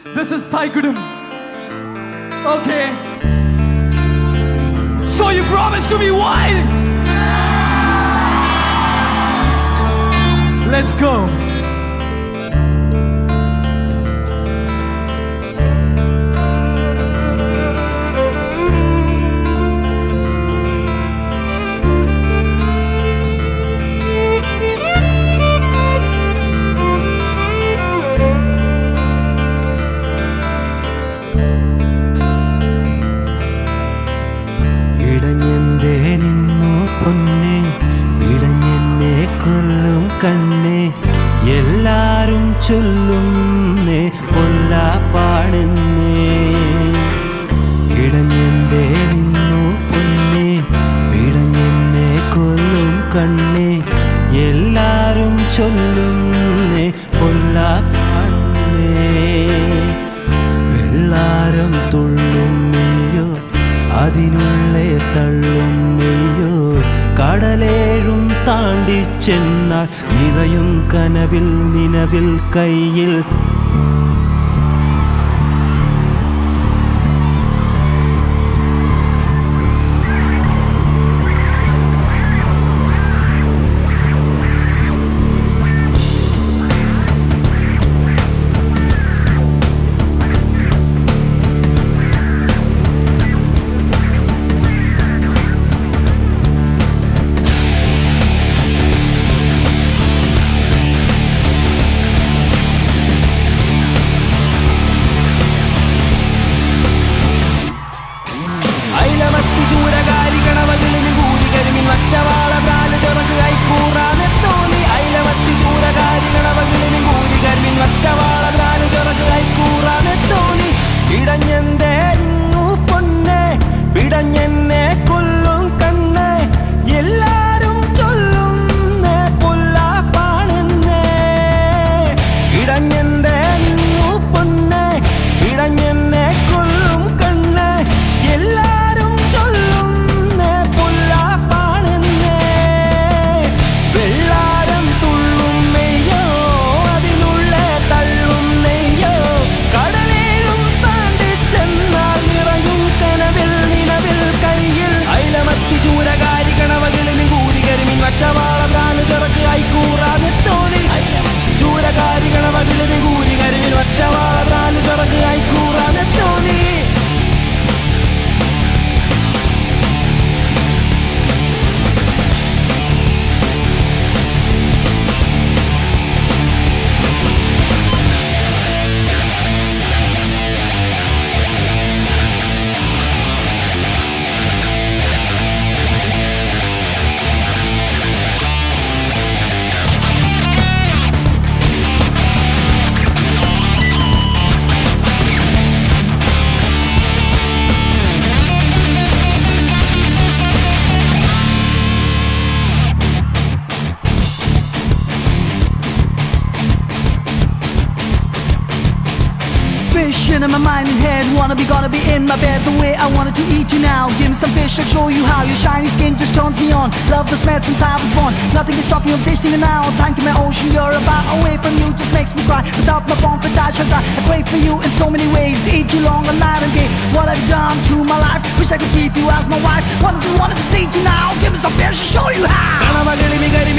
This is Thaikudum. Okay. So you promise to be wild? Let's go. കണ്ണേ എല്ലാരും ചൊല്ലുന്നേ പൊല്ലാപ്പാടുന്നേ ഇടഞ്ഞെന്തേ നിന്നു പൊന്നേ പിടഞ്ഞെന്നെ കൊല്ലും കണ്ണേ എല്ലാരും ചൊല്ലുന്നേ പൊല്ലാപ്പാടുന്നേ വെള്ളാരം തുള്ളും മെയ്യോ അതിനുള്ളേ തള്ളും മെയ്യോ കടലേഴും താണ്ടി ചെന്നാൽ നിറയും കനവിൽ നിലവിൽ കയ്യിൽ In my mind and head, gotta be in my bed the way I wanted to eat you now. Give me some fish, I'll show you how. Your shiny skin just turns me on. Love the smell since I was born. Nothing is stopping me from tasting it now. Thank you, my ocean, you're about away from you just makes me cry. Without my bonfire, I shall die. I crave for you in so many ways. Eat you long all night and day. What have you done to my life? Wish I could keep you as my wife. Wanted to see you now. Give me some fish, I'll show you how. Kanavagili mi gari